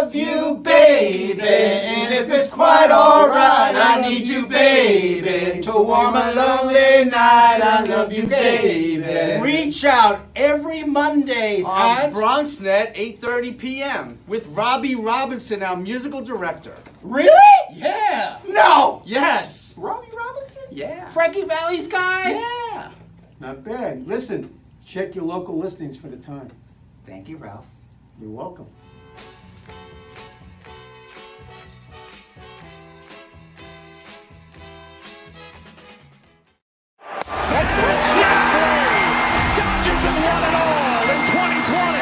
love you, baby. And if it's quite alright, I need you, baby. To warm a lovely night, I love you, baby. Reach out every Monday On on BronxNet, 8:30 p.m. with Robbie Robinson, our musical director. Really? Yeah. No! Yes. Robbie Robinson? Yeah. Frankie Valli's guy? Yeah. Not bad. Listen, check your local listings for the time. Thank you, Ralph. You're welcome. Dodgers have won it all in 2020.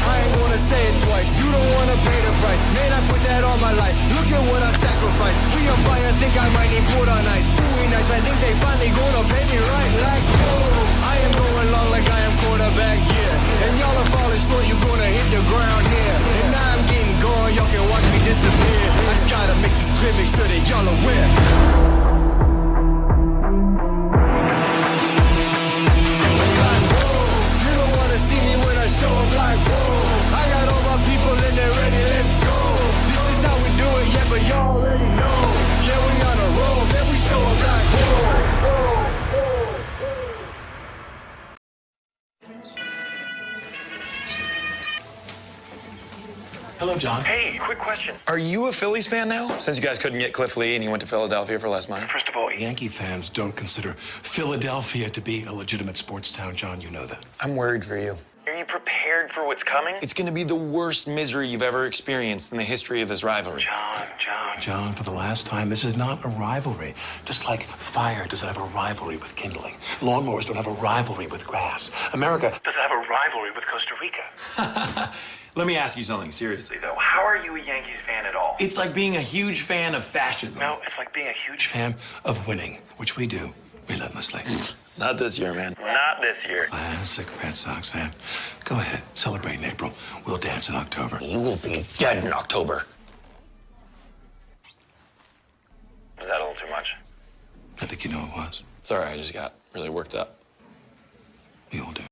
I ain't gonna say it twice. You don't wanna pay the price. Man, I put that on my life. Look at what I sacrificed. We on fire, think I might need put on ice. Ooh, nice. I think they finally gonna pay me right. Like, oh, I am going long like I am quarterback, yeah. And y'all are falling short, you gonna hit the ground here. And now I'm getting gone, y'all can watch me disappear. I just gotta make this clear, make sure that y'all aware. You don't wanna see me when I show up like, whoa. I got all my people and they're ready, let's go. This is how we do it, yeah, but y'all already know. Yeah, we on a roll, man, we show up like, whoa. Hello, John. Hey, quick question. Are you a Phillies fan now? Since you guys couldn't get Cliff Lee and he went to Philadelphia for less money. First of all, Yankee fans don't consider Philadelphia to be a legitimate sports town, John. You know that. I'm worried for you. are you prepared for what's coming? It's going to be the worst misery you've ever experienced in the history of this rivalry. John, for the last time, this is not a rivalry. Just like fire doesn't have a rivalry with kindling. Lawnmowers don't have a rivalry with grass. America doesn't have a rivalry with Costa Rica. Let me ask you something seriously, though. How are you a Yankees fan at all? It's like being a huge fan of fascism. No, it's like being a huge fan of winning, which we do relentlessly. Not this year, man. Not this year. Classic Red Sox fan. Go ahead, celebrate in April. We'll dance in October. You will be dead in October. Was that a little too much? I think you know it was. Sorry, I just got really worked up. We all do.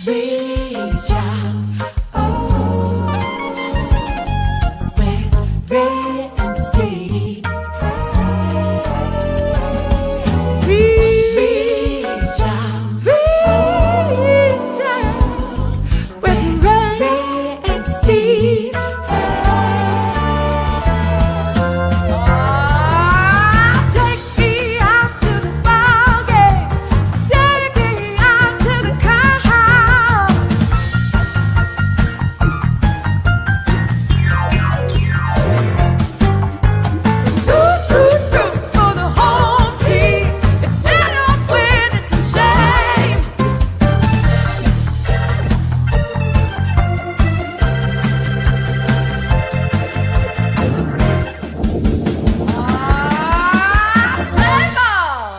Reach out, oh, Ray and Steve. Reach out, with Ray and Steve. Take me out to the ball game. Take me out to the car. For the home team, if they don't win, it's a shame. Play ball.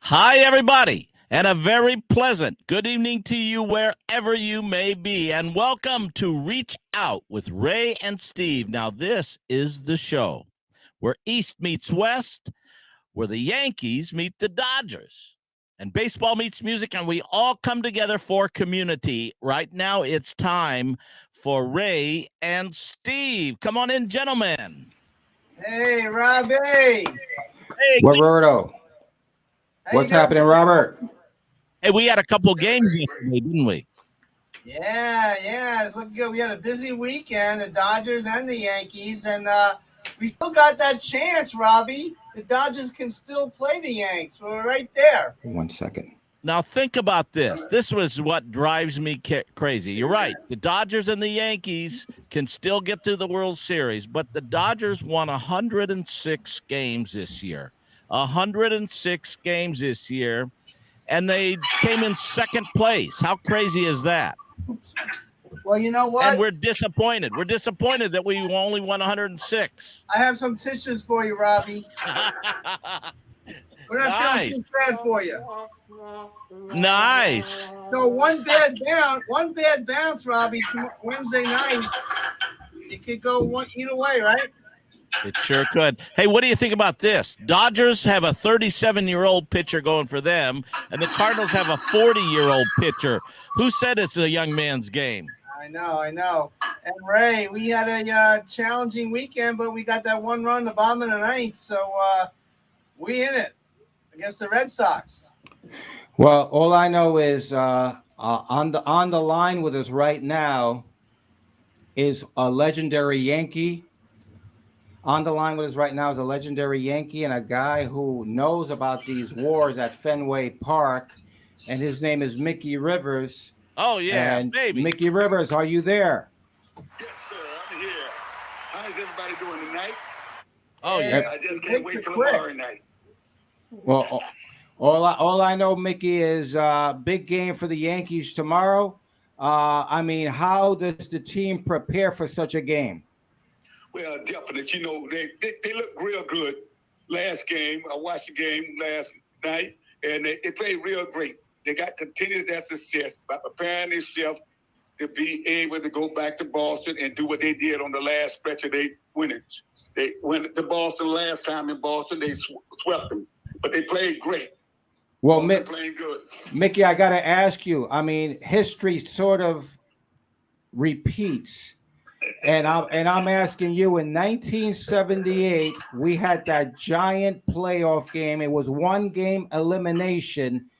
Hi, everybody, and a very pleasant good evening to you wherever you may be, and welcome to Reach Out with Ray and Steve. Now, this is the show where East meets West, where the Yankees meet the Dodgers, and baseball meets music, and we all come together for community. Right now, it's time for Ray and Steve. Come on in, gentlemen. Hey, Robbie. Hey, Roberto. How you What's doing? happening, Robert? hey, we had a couple games yesterday, didn't we? Yeah, it's looking good. We had a busy weekend, the Dodgers and the Yankees, and we still got that chance, Robbie. The Dodgers can still play the Yanks. We're right there. 1 second. Now, think about this. This was what drives me crazy. You're right. The Dodgers and the Yankees can still get to the World Series, but the Dodgers won 106 games this year. 106 games this year, and they came in second place. How crazy is that? Well, you know what? And we're disappointed. We're disappointed that we only won 106. I have some tissues for you, Robbie. We're not feeling too bad for you. Nice. So one bad bounce, Robbie, Wednesday night. It could go either way, right? It sure could. Hey, what do you think about this? Dodgers have a 37-year-old pitcher going for them, and the Cardinals have a 40-year-old pitcher. Who said it's a young man's game? I know. And Ray, we had a challenging weekend, but we got that one run in the bottom of the ninth, so we in it against the Red Sox. Well, all I know is on the line with us right now is a legendary Yankee. On the line with us right now is a legendary Yankee and a guy who knows about these wars at Fenway Park, and his name is Mickey Rivers. Oh, yeah, and baby. Mickey Rivers, are you there? Yes, sir, I'm here. How's everybody doing tonight? Oh, yeah. I just can't wait till tomorrow night. Well, all I know, Mickey, is big game for the Yankees tomorrow. I mean, how does the team prepare for such a game? Well, definitely. You know, they look real good last game. I watched the game last night, and they played real great. They got continuous that success by preparing themselves to be able to go back to Boston and do what they did on the last stretch of their winnings. They went to Boston last time in Boston. They swept them, but they played great. Well, playing good. Mickey, I got to ask you. I mean, history sort of repeats, and I'm asking you. In 1978, we had that giant playoff game. It was one game elimination.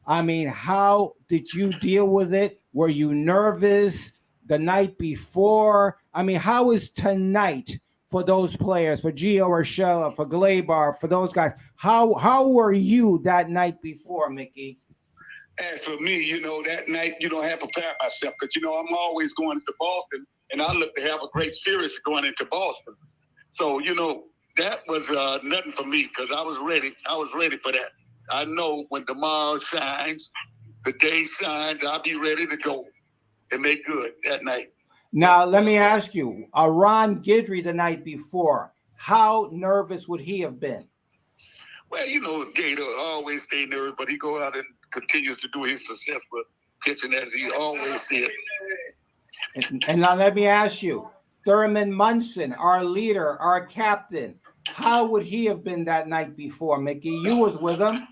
I mean, how did you deal with it? Were you nervous the night before? I mean, how is tonight for those players, for Gio Urshela, for Gleyber, for those guys? How were you that night before, Mickey? As for me, you know, that night, you know, I had prepared myself because, you know, I'm always going to Boston, and I look to have a great series going into Boston. So, you know, that was nothing for me because I was ready. I was ready for that. I know when tomorrow shines, the day shines, I'll be ready to go and make good that night. Now, let me ask you, Ron Guidry the night before, how nervous would he have been? Well, you know, Gator always stay nervous, but he goes out and continues to do his successful pitching as he always did. And now let me ask you, Thurman Munson, our leader, our captain, how would he have been that night before, Mickey? You was with him.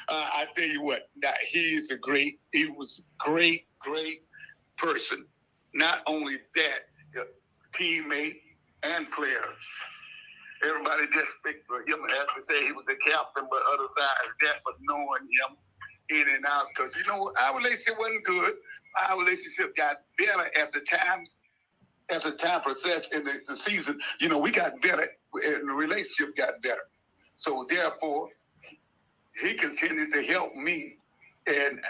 I tell you what, he was a great person. Not only that, teammate and players. Everybody just picked for him as to say he was the captain, but other sides that, but knowing him in and out, because you know our relationship wasn't good. Our relationship got better as the time progressed in the season. You know, we got better, and the relationship got better. So therefore, he continues to help me, and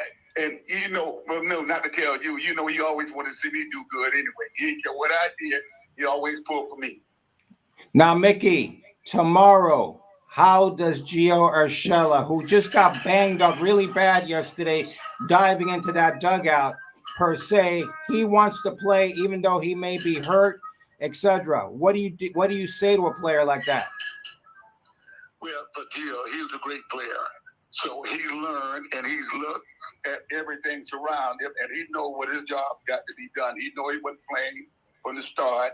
you know, well, no, not to tell you, you know, he always wanted to see me do good anyway. He didn't care what I did. He always pulled for me. Now, Mickey, tomorrow, how does Gio Urshela, who just got banged up really bad yesterday, diving into that dugout, per se, he wants to play even though he may be hurt, etc. What do you say to a player like that? Well, for Gio, he was a great player. So he learned and he's looked at everything surrounding him, and he know what his job got to be done. He know he wasn't playing from the start,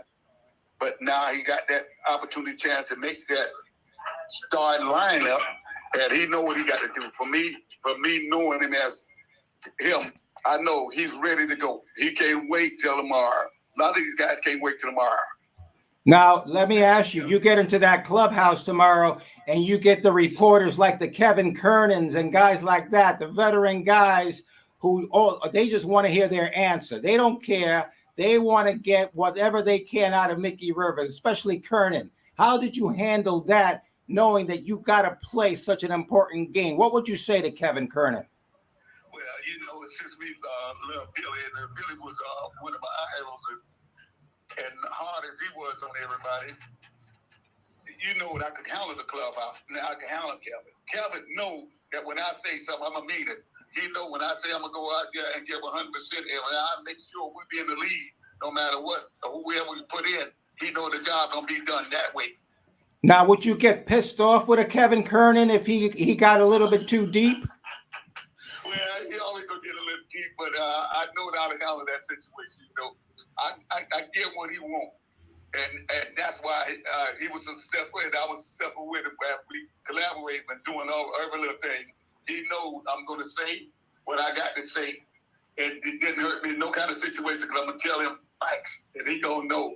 but now he got that opportunity chance to make that start lineup, and he know what he got to do. For me knowing him as him, I know he's ready to go. He can't wait till tomorrow. A lot of these guys can't wait till tomorrow. Now, let me ask you, you get into that clubhouse tomorrow and you get the reporters like the Kevin Kernans and guys like that, the veteran guys who they just want to hear their answer. They don't care. They want to get whatever they can out of Mickey Rivers, especially Kernan. How did you handle that, knowing that you got to play such an important game? What would you say to Kevin Kernan? Well, you know, since we loved Billy, and Billy was one of my idols, and hard as he was on everybody, you know what, I could handle the clubhouse. Now I can handle Kevin. Kevin know that when I say something, I'm going to mean it. He know when I say I'm gonna go out there and give 100%, and I make sure we be in the lead no matter what, or whoever we put in. He know the job gonna be done that way. Now, would you get pissed off with a Kevin Kernan if he got a little bit too deep? Well, he always gonna get a little deep, but I know how to handle that situation. You know, I get what he wants, and that's why he was successful, and I was successful with him. Where we collaborate and doing all every little thing. He knows I'm gonna say what I got to say, and it didn't hurt me in no kind of situation because I'm gonna tell him facts, and he gonna know.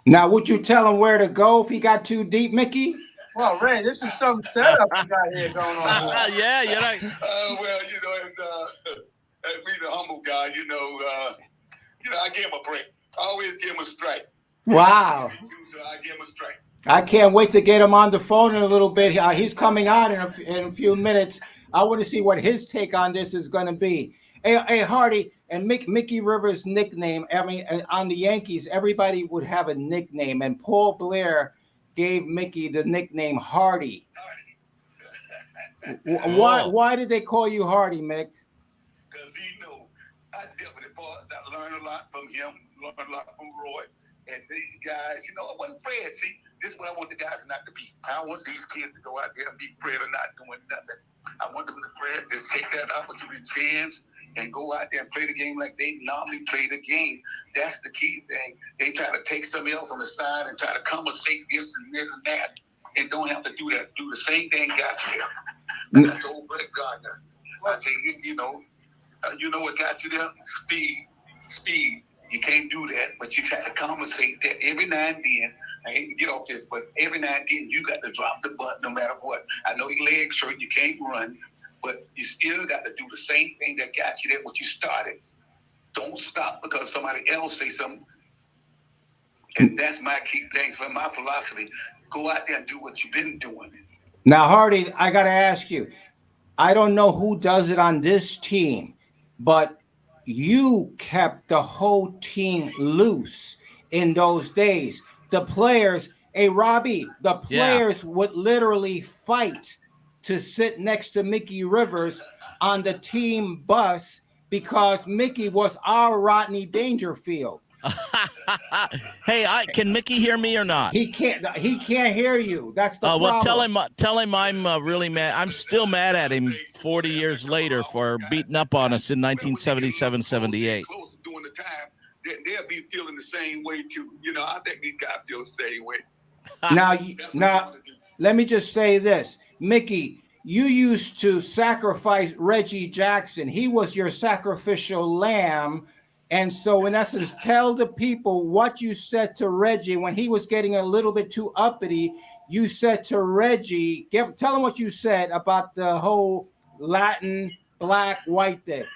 Now, would you tell him where to go if he got too deep, Mickey? Well, Ray, this is some setup you got here going on. Yeah, you're like. Well, you know, and me the humble guy, you know, I give him a break. I always give him a strike. Wow. So I give him a strike. I can't wait to get him on the phone in a little bit. He's coming on in a few minutes. I want to see what his take on this is going to be. Hey, Hardy, and Mickey Rivers' nickname, I mean, on the Yankees, everybody would have a nickname, and Paul Blair gave Mickey the nickname Hardy. Why did they call you Hardy, Mick? Because he know I definitely learned a lot from him, learned a lot from Roy, and these guys. You know, I wasn't Fred. See, this is what I want the guys not to be. I don't want these kids to go out there and be Fred or not doing nothing. I want them to Fred just take that opportunity chance and go out there and play the game like they normally play the game. That's the key thing. They try to take something else on the side and try to compensate this and this and that, and don't have to do that. Do the same thing got you there. That's old Brett Gardner. I say, you know what got you there? Speed. You can't do that, but you try to compensate that every now and then. I ain't get off this, but every now and then you got to drop the butt no matter what. I know your legs short, you can't run, but you still got to do the same thing that got you there, what you started. Don't stop because somebody else say something. And that's my key thing for my philosophy. Go out there and do what you've been doing. Now, Hardy, I got to ask you, I don't know who does it on this team, but you kept the whole team loose in those days. The players, hey, Robbie, the players would literally fight to sit next to Mickey Rivers on the team bus because Mickey was our Rodney Dangerfield. Hey, can Mickey hear me or not? He can't hear you. That's the problem. Well, tell him I'm really mad. I'm still mad at him 40 years later for beating up on us in 1977-78. During the time, they'll be feeling the same way too. You know, I think these guys feel the same way. Now, let me just say this, Mickey. You used to sacrifice Reggie Jackson. He was your sacrificial lamb. And so, in essence, tell the people what you said to Reggie when he was getting a little bit too uppity. You said to Reggie, tell him what you said about the whole Latin, black, white thing.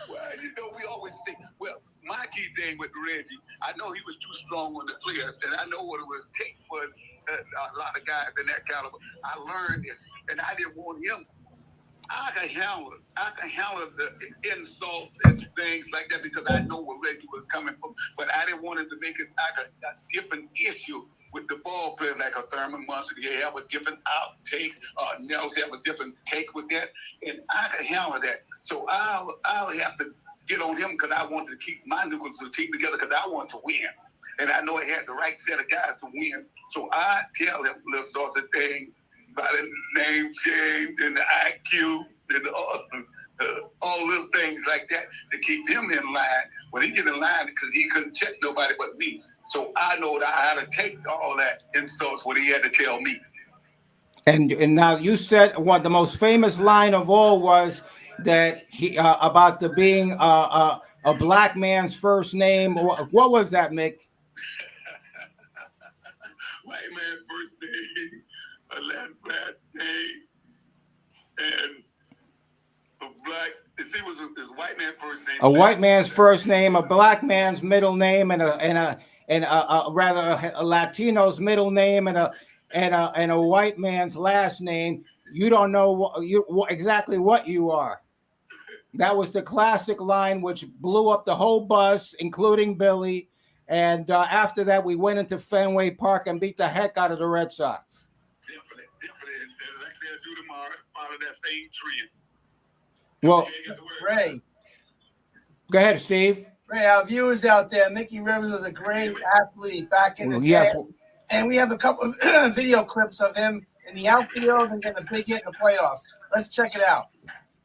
Well, you know, we always think, well, my key thing with Reggie, I know he was too strong on the players, and I know what it was take for a lot of guys in that caliber. I learned this, and I didn't want him. I can handle the insults and things like that because I know where Reggie was coming from. But I didn't want him to make it like a different issue with the ball players like a Thurman Munson. They have a different outtake. Nelson have a different take with that. And I can handle that. So I'll have to get on him because I wanted to keep my nucleus of the team together because I want to win. And I know I had the right set of guys to win. So I tell him little sorts of things by the name change and the IQ and all little things like that to keep him in line. When he get in line, because he couldn't check nobody but me. So I know that I had to take all that insults what he had to tell me. And now you said the most famous line of all was that he about the being a black man's first name. What was that, Mick? White man's first name, a Latin black name, and a black. It was his white man's first name. A white man's first name, a black man's middle name, and a Latino's middle name, and a white man's last name. You don't know exactly what you are. That was the classic line, which blew up the whole bus, including Billy. And after that, we went into Fenway Park and beat the heck out of the Red Sox. Definitely. Like they'll do tomorrow that same trend. Well, Ray, go ahead, Steve. Ray, our viewers out there, Mickey Rivers was a great athlete back in the day. Yes. And we have a couple of video clips of him in the outfield and getting a big hit in the playoffs. Let's check it out.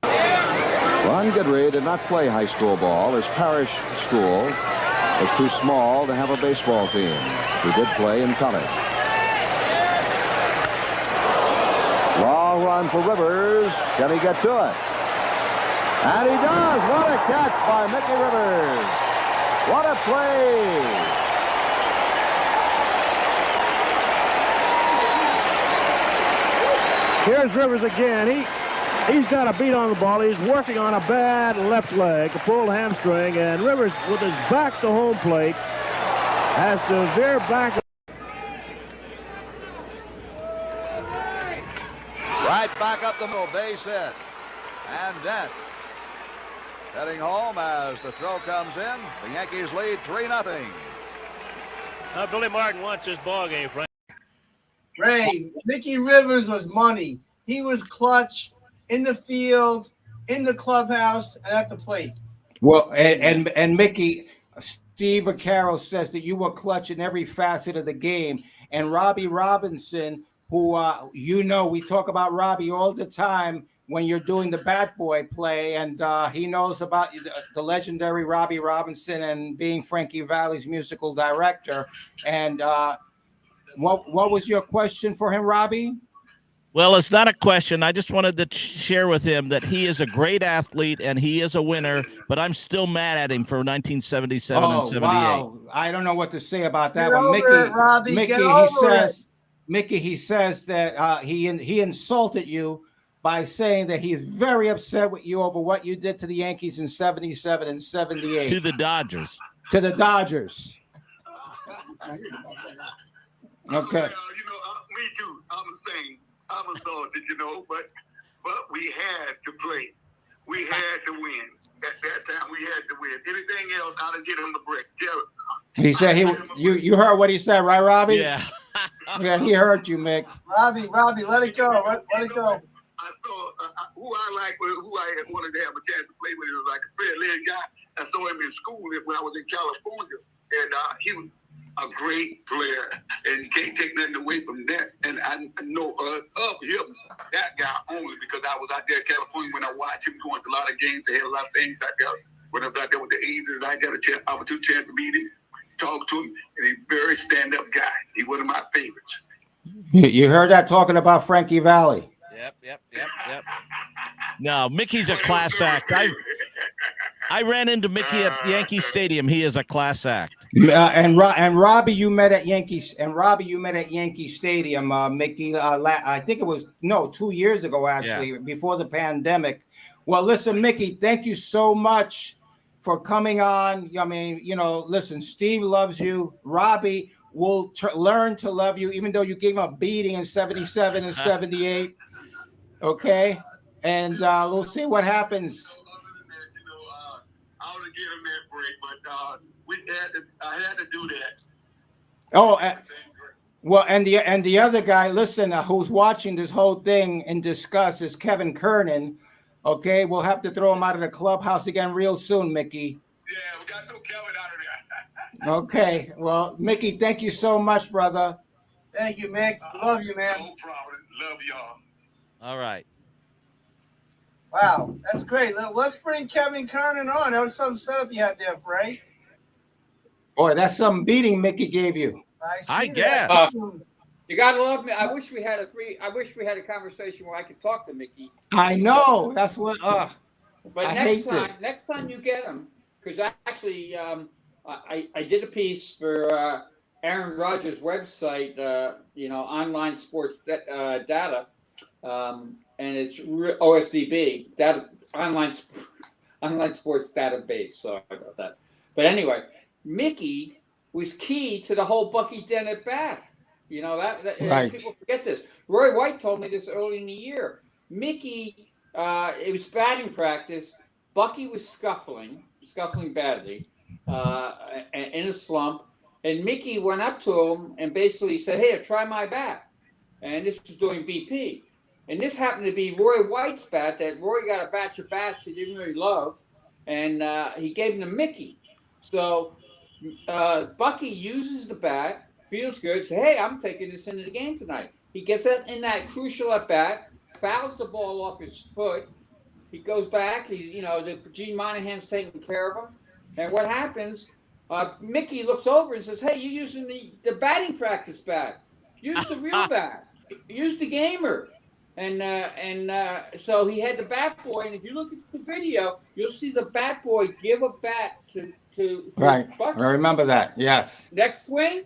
Ron Guidry did not play high school ball. His parish school was too small to have a baseball team. He did play in college. Long run for Rivers. Can he get to it? And he does. What a catch by Mickey Rivers. What a play. Here's Rivers again. He's got a beat on the ball. He's working on a bad left leg, a pulled hamstring, and Rivers, with his back to home plate, has to veer back. Right back up the middle, base hit. And Dent heading home as the throw comes in. The Yankees lead 3-0. Billy Martin wants this ball game, Frank. Ray, Mickey Rivers was money. He was clutch in the field, in the clubhouse, and at the plate. Well, and Mickey, Steve Vaccaro says that you were clutch in every facet of the game. And Robbie Robinson, who we talk about Robbie all the time when you're doing the bat boy play, and he knows about the legendary Robbie Robinson and being Frankie Valli's musical director. And what was your question for him, Robbie? Well, it's not a question. I just wanted to share with him that he is a great athlete and he is a winner, but I'm still mad at him for 1977 and 78. Wow. I don't know what to say about that Get one. over it, Robbie. Mickey, Get over he says that he insulted you by saying that he's very upset with you over what you did to the Yankees in 77 and 78. To the Dodgers. To the Dodgers. Okay. Me too. I'm the same. I'm assaulted, but we had to play. We had to win. At that time, we had to win. Anything else, I'd get him the brick. He said you heard what he said, right, Robbie? Yeah. Yeah, he heard you, Mick. Robbie, let it go. Let it go. I saw who I like, who I wanted to have a chance to play with. It was like a Fred Lynn guy. I saw him in school when I was in California, and he was a great player, and you can't take nothing away from that. And I know of him, that guy only, because I was out there in California when I watched him going to a lot of games. They had a lot of things out there. When I was out there with the Angels, I got an opportunity chance to meet him, talk to him, and he's a very stand-up guy. He's one of my favorites. You heard that talking about Frankie Valli. Yep. No, Mickey's a class act. I ran into Mickey at Yankee Stadium. He is a class act. And Robbie, you met at Yankees. And Robbie, you met at Yankee Stadium. Mickey, I think it was 2 years ago, actually, before the pandemic. Well, listen, Mickey, thank you so much for coming on. I mean, listen, Steve loves you. Robbie will learn to love you, even though you gave him a beating in 77 and 78. Okay, and we'll see what happens. I would have given him that break, but I had to do that. Oh, well, and the other guy, listen, who's watching this whole thing in disgust is Kevin Kernan. Okay, we'll have to throw him out of the clubhouse again real soon, Mickey. Yeah, we got to throw Kevin out of there. Okay, well, Mickey, thank you so much, brother. Thank you, Mick. Love you, man. No problem. Love y'all. All right. Wow, that's great. Let's bring Kevin Kernan on. That was some setup you had there, Frank. Boy, that's some beating Mickey gave you. I guess. You gotta love me. I wish we had a conversation where I could talk to Mickey. I know. That's what. But I next time you get him, because actually, I did a piece for Aaron Rodgers' website. Online sports data. And it's OSDB, data, online sports database. Sorry about that. But anyway, Mickey was key to the whole Bucky Dent at bat. Right. People forget this. Roy White told me this early in the year. Mickey, it was batting practice. Bucky was scuffling badly, in a slump. And Mickey went up to him and basically said, "Hey, try my bat." And this was doing BP. And this happened to be Roy White's bat that Roy got a batch of bats he didn't really love, and he gave him to Mickey. So Bucky uses the bat, feels good, says, hey, I'm taking this into the game tonight. He gets it in that crucial at bat, fouls the ball off his foot. He goes back. Gene Monahan's taking care of him. And what happens? Mickey looks over and says, hey, you're using the batting practice bat. Use the real bat. Use the gamer. And so he had the bat boy. And if you look at the video, you'll see the bat boy give a bat to Right. Bucky. I remember that. Yes. Next swing,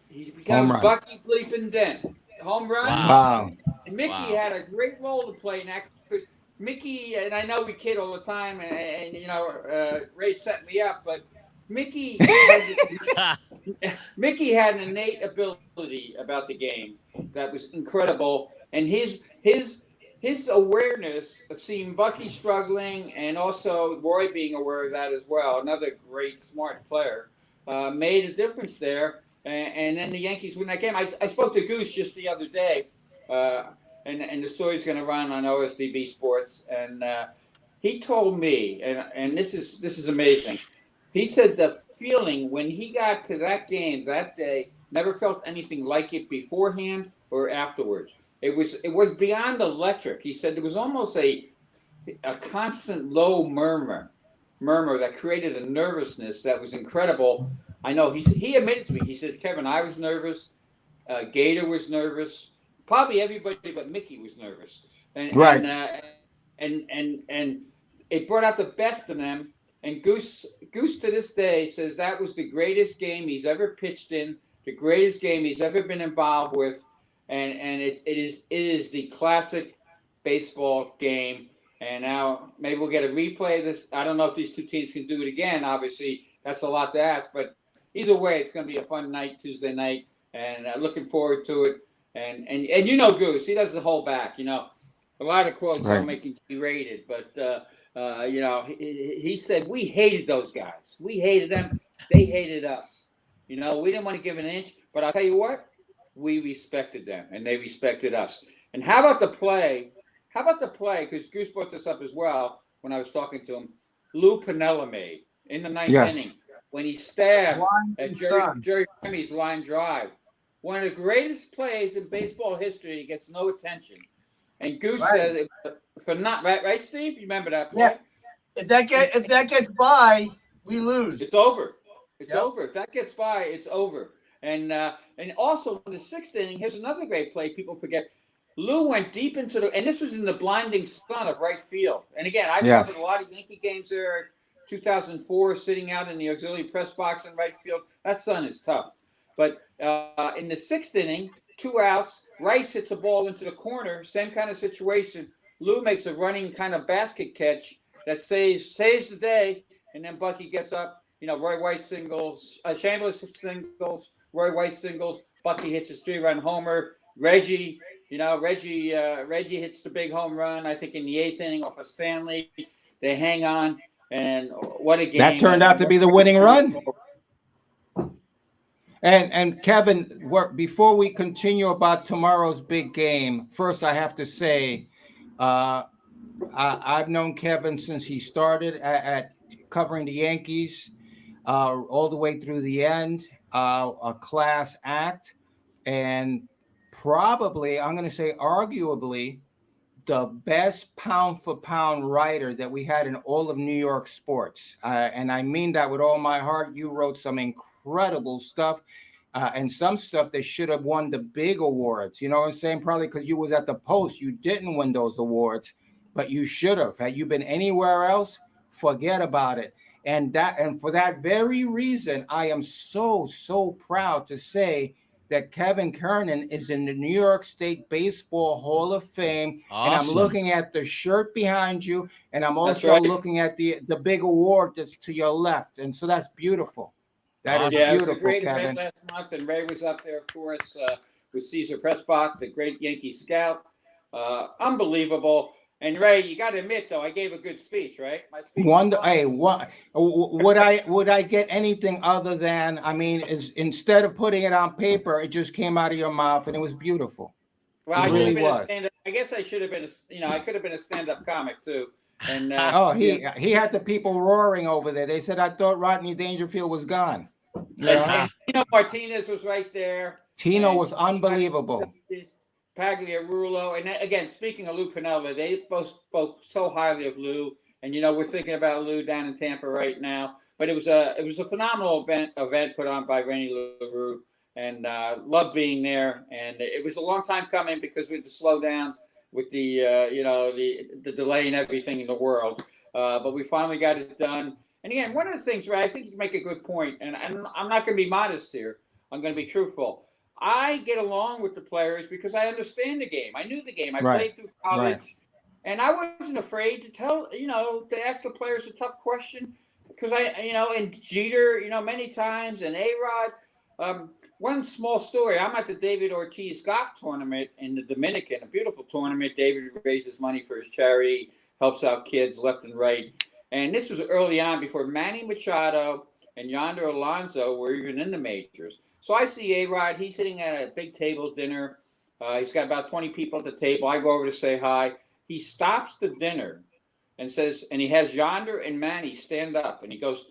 he becomes Bucky Bleeping Dent. Home run. Wow. And Mickey had a great role to play in that because Mickey, and I know we kid all the time, and Ray set me up, but Mickey had an innate ability about the game that was incredible, and his awareness of seeing Bucky struggling and also Roy being aware of that as well, another great smart player, made a difference there. And then the Yankees win that game. I spoke to Goose just the other day, and the story's going to run on OSDB Sports, and he told me, and this is amazing. He said the feeling when he got to that game that day, never felt anything like it beforehand or afterwards. It was beyond electric. He said there was almost a constant low murmur that created a nervousness that was incredible. I know he admitted to me. He said, Kevin, I was nervous. Gator was nervous. Probably everybody but Mickey was nervous. And it brought out the best in them. And Goose to this day says that was the greatest game he's ever pitched in, the greatest game he's ever been involved with, and it is the classic baseball game. And now maybe we'll get a replay of this. I don't know if these two teams can do it again. Obviously, that's a lot to ask, but either way, it's going to be a fun night, Tuesday night, and looking forward to it. And Goose, he doesn't hold back. A lot of quotes don't make it rated, but he said we hated those guys. We hated them. They hated us. We didn't want to give an inch, but I'll tell you what, we respected them, and they respected us. And how about the play? Because Goose brought this up as well when I was talking to him. Lou Piniella made in the ninth inning when he stabbed at Jerry Remy's line drive. One of the greatest plays in baseball history. Gets no attention. And Goose says, right, Steve? You remember that play? Yeah. If that gets by, we lose. It's over. It's over. If that gets by, it's over. And also in the sixth inning, here's another great play people forget. Lou went deep into and this was in the blinding sun of right field. And again, I covered a lot of Yankee games there. 2004, sitting out in the auxiliary press box in right field. That sun is tough. But in the sixth inning, 2 outs, Rice hits a ball into the corner, same kind of situation. Lou makes a running kind of basket catch that saves the day, and then Bucky gets up. Roy White singles, Chambliss singles, Roy White singles. Bucky hits his 3-run homer. Reggie hits the big home run. I think in the 8th inning off of Stanley. They hang on, and what a game! That turned out to be the winning run. And Kevin, before we continue about tomorrow's big game, first I have to say, I've known Kevin since he started at covering the Yankees, all the way through the end, a class act, and probably, I'm going to say arguably, the best pound for pound writer that we had in all of New York sports. And I mean that with all my heart. You wrote some incredible stuff and some stuff that should have won the big awards. You know what I'm saying? Probably because you was at the Post, you didn't win those awards, but you should have. Had you been anywhere else, forget about it. And for that very reason, I am so proud to say that Kevin Kernan is in the New York State Baseball Hall of Fame. Awesome. And I'm looking at the shirt behind you, and I'm also looking at the big award that's to your left. And so that's beautiful. That is beautiful, it was a great Kevin. event last month, and Ray was up there, of course, with Cesar Pressbach, the great Yankee scout. Unbelievable. And Ray, you got to admit, though, I gave a good speech, right? My speech. Would I get anything other than? I mean, instead of putting it on paper, it just came out of your mouth, and it was beautiful. Well, He I should really have been was. a stand-up. I guess I should have been I could have been a stand-up comic too. And he had the people roaring over there. They said, I thought Rodney Dangerfield was gone. and Tino Martinez was right there. Tino And was unbelievable. Pagliarulo, and again, speaking of Lou Piniella, they both spoke so highly of Lou. And we're thinking about Lou down in Tampa right now. But it was a phenomenal event put on by Rennie LaRue, and loved being there. And it was a long time coming because we had to slow down with the the delay and everything in the world. But we finally got it done. And again, one of the things, Ray, I think you make a good point, and I'm not going to be modest here. I'm going to be truthful. I get along with the players because I understand the game. I knew the game. I played through college. Right. And I wasn't afraid to to ask the players a tough question because and Jeter, many times, and A-Rod. One small story. I'm at the David Ortiz golf tournament in the Dominican, a beautiful tournament. David raises money for his charity, helps out kids left and right. And this was early on before Manny Machado and Yonder Alonso were even in the majors. So I see A-Rod. He's sitting at a big table dinner. He's got about 20 people at the table. I go over to say hi. He stops the dinner and says, and he has Yonder and Manny stand up. And he goes,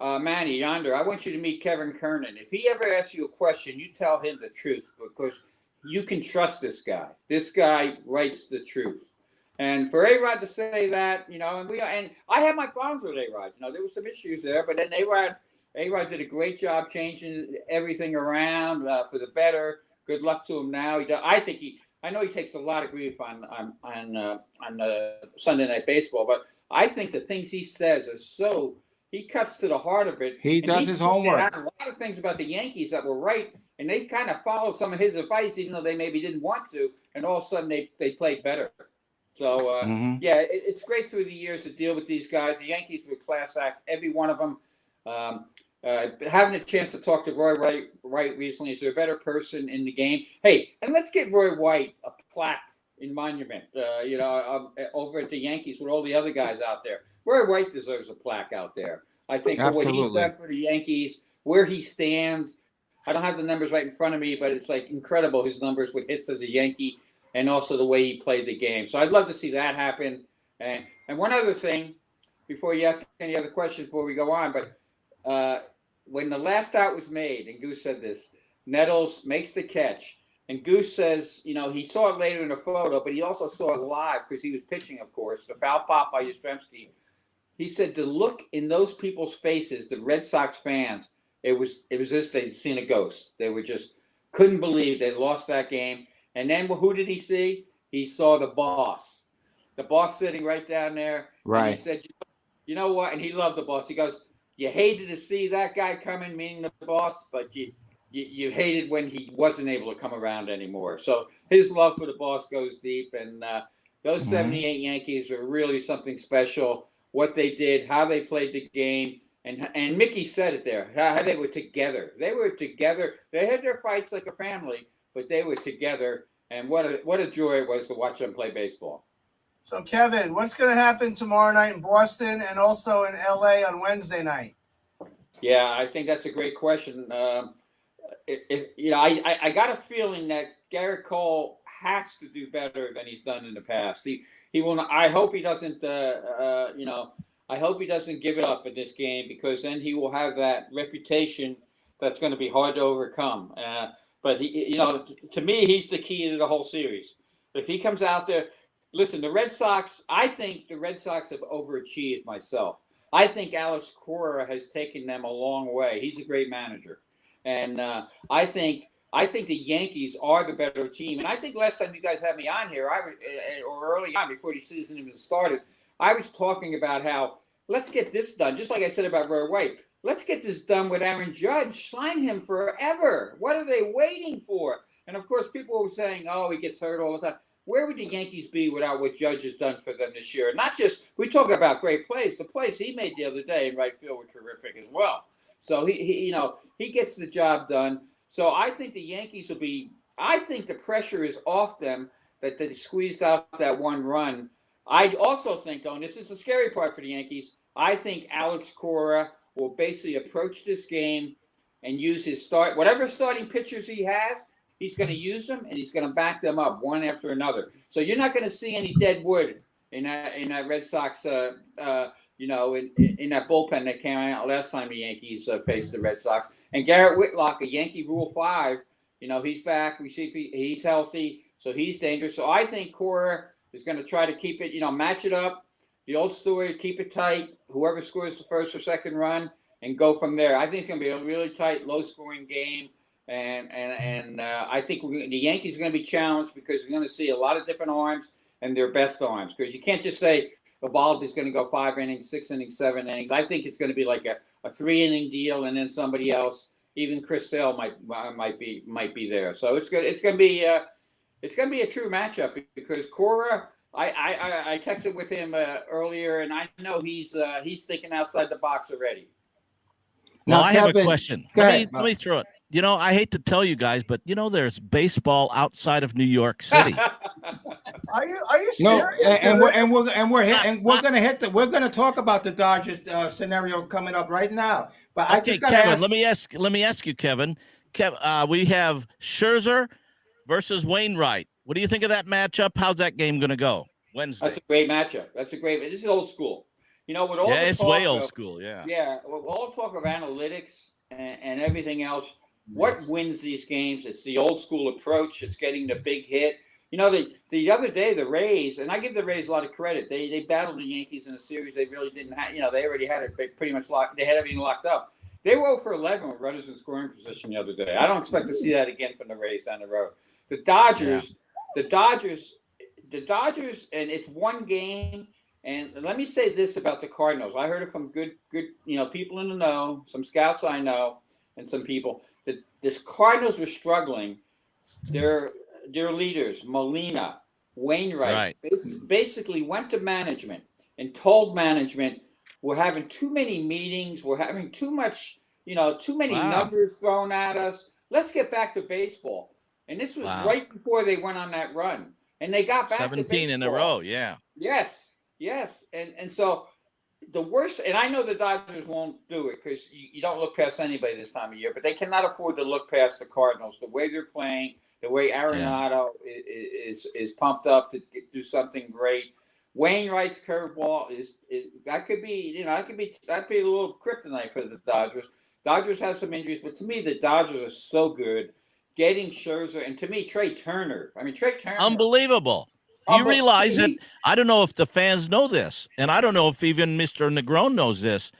Manny, Yonder, I want you to meet Kevin Kernan. If he ever asks you a question, you tell him the truth because you can trust this guy. This guy writes the truth. And for A-Rod to say that, and I had my problems with A-Rod. There were some issues there, but then A-Rod did a great job changing everything around for the better. Good luck to him now. I know he takes a lot of grief on Sunday Night Baseball, but I think the things he says are he cuts to the heart of it. He does his homework. A lot of things about the Yankees that were right, and they kind of followed some of his advice, even though they maybe didn't want to, and all of a sudden they played better. So, it's great through the years to deal with these guys. The Yankees were a class act, every one of them. Having a chance to talk to Roy White recently, is there a better person in the game? Hey, and let's get Roy White a plaque in Monument, over at the Yankees with all the other guys out there. Roy White deserves a plaque out there. I think for what he's done for the Yankees, where he stands. I don't have the numbers right in front of me, but it's like incredible, his numbers with hits as a Yankee and also the way he played the game. So I'd love to see that happen. And one other thing, before you ask any other questions before we go on, but when the last out was made, and Goose said this, Nettles makes the catch. And Goose says, he saw it later in the photo, but he also saw it live because he was pitching, of course, the foul pop by Yastrzemski. He said the look in those people's faces, the Red Sox fans, it was as if they'd seen a ghost. They were just couldn't believe they lost that game. And then who did he see? He saw the boss sitting right down there. Right. And he said, you know what? And he loved the boss. He goes, you hated to see that guy come in, meaning the boss, but you hated when he wasn't able to come around anymore. So his love for the boss goes deep. And those 78 Yankees are really something special. What they did, how they played the game. And Mickey said it there, how they were together. They were together. They had their fights like a family, but they were together. And what a joy it was to watch them play baseball. So, Kevin, what's going to happen tomorrow night in Boston and also in L.A. on Wednesday night? Yeah, I think that's a great question. I got a feeling that Garrett Cole has to do better than he's done in the past. He will. I hope he doesn't. I hope he doesn't give it up in this game because then he will have that reputation that's going to be hard to overcome. But to me, he's the key to the whole series. If he comes out there, listen, the Red Sox. I think the Red Sox have overachieved myself. I think Alex Cora has taken them a long way. He's a great manager, and I think the Yankees are the better team. And I think last time you guys had me on here, or early on before the season even started, I was talking about how let's get this done. Just like I said about Roy White, let's get this done with Aaron Judge. Sign him forever. What are they waiting for? And of course, people were saying, "Oh, he gets hurt all the time." Where would the Yankees be without what Judge has done for them this year? Not just we talk about great plays. The plays he made the other day in right field were terrific as well. So he gets the job done. So I think the Yankees will be. I think the pressure is off them that they squeezed out that one run. I also think, though, and this is the scary part for the Yankees, I think Alex Cora will basically approach this game and use his whatever starting pitchers he has, he's going to use them and he's going to back them up one after another. So you're not going to see any dead wood in that Red Sox, in that bullpen that came out last time the Yankees faced the Red Sox. And Garrett Whitlock, a Yankee Rule 5, he's back. We see he's healthy, so he's dangerous. So I think Cora is going to try to keep it, match it up. The old story, keep it tight. Whoever scores the first or second run, and go from there. I think it's going to be a really tight, low-scoring game, and I think the Yankees are going to be challenged because we're going to see a lot of different arms and their best arms. Because you can't just say Eovaldi's going to go 5 innings, 6 innings, 7 innings. I think it's going to be like a 3-inning deal, and then somebody else, even Chris Sale might be there. So it's going to be a true matchup because Cora. I texted with him earlier, and I know he's thinking outside the box already. Well, Now, I have Kevin, a question. go Let ahead. me throw it. I hate to tell you guys, but there's baseball outside of New York City. Are you No, serious? and we're gonna talk about the Dodgers scenario coming up right now. But I Okay, just gotta Kevin, ask. let me ask you, Kevin. We have Scherzer versus Wainwright. What do you think of that matchup? How's that game going to go Wednesday? That's a great matchup. This is old school. With all the It's talk way old of- school. Yeah. Yeah, with all the talk of analytics and everything else, what wins these games? It's the old school approach. It's getting the big hit. The other day, the Rays, and I give the Rays a lot of credit. They battled the Yankees in a series they really didn't have. They already had it pretty much locked. They had everything locked up. They were 0 for 11 with runners in scoring position the other day. I don't expect to see that again from the Rays down the road. The Dodgers, and it's one game. And let me say this about the Cardinals. I heard it from good, people in the know, some scouts I know, and some people that this Cardinals were struggling. Their leaders, Molina, Wainwright, basically went to management and told management, we're having too many meetings. We're having too much, too many numbers thrown at us. Let's get back to baseball. And this was right before they went on that run. And they got back to baseball. 17 in a row, yeah. Yes. And so the worst, and I know the Dodgers won't do it because you don't look past anybody this time of year, but they cannot afford to look past the Cardinals. The way they're playing, the way Arenado is pumped up to do something great. Wainwright's curveball that'd be a little kryptonite for the Dodgers. Dodgers have some injuries, but to me, the Dodgers are so good. Getting Scherzer, and to me, Trey Turner. Unbelievable. You realize that? I don't know if the fans know this, and I don't know if even Mr. Negron knows this.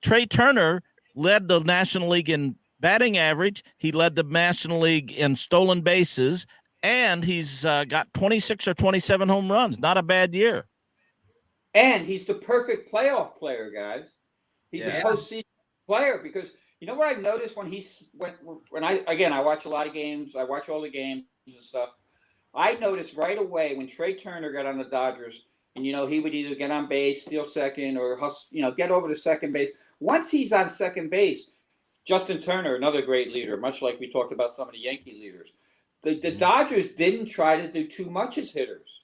Trey Turner led the National League in batting average. He led the National League in stolen bases, and he's got 26 or 27 home runs. Not a bad year. And he's the perfect playoff player, guys. He's a postseason player because you know what I've noticed when I watch a lot of games. I watch all the games and stuff. I noticed right away when Trey Turner got on the Dodgers, and he would either get on base, steal second, or get over to second base. Once he's on second base, Justin Turner, another great leader, much like we talked about some of the Yankee leaders. The Dodgers didn't try to do too much as hitters.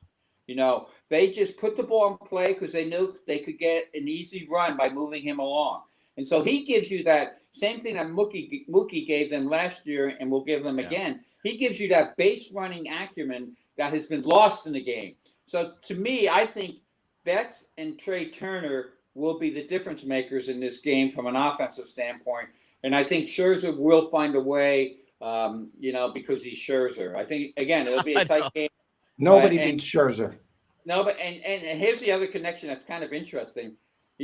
They just put the ball in play because they knew they could get an easy run by moving him along. And so he gives you that same thing that Mookie gave them last year and will give them again. He gives you that base running acumen that has been lost in the game. So to me, I think Betts and Trey Turner will be the difference makers in this game from an offensive standpoint. And I think Scherzer will find a way, because he's Scherzer. I think, again, it'll be a tight game. Nobody beats Scherzer. No, but and here's the other connection that's kind of interesting.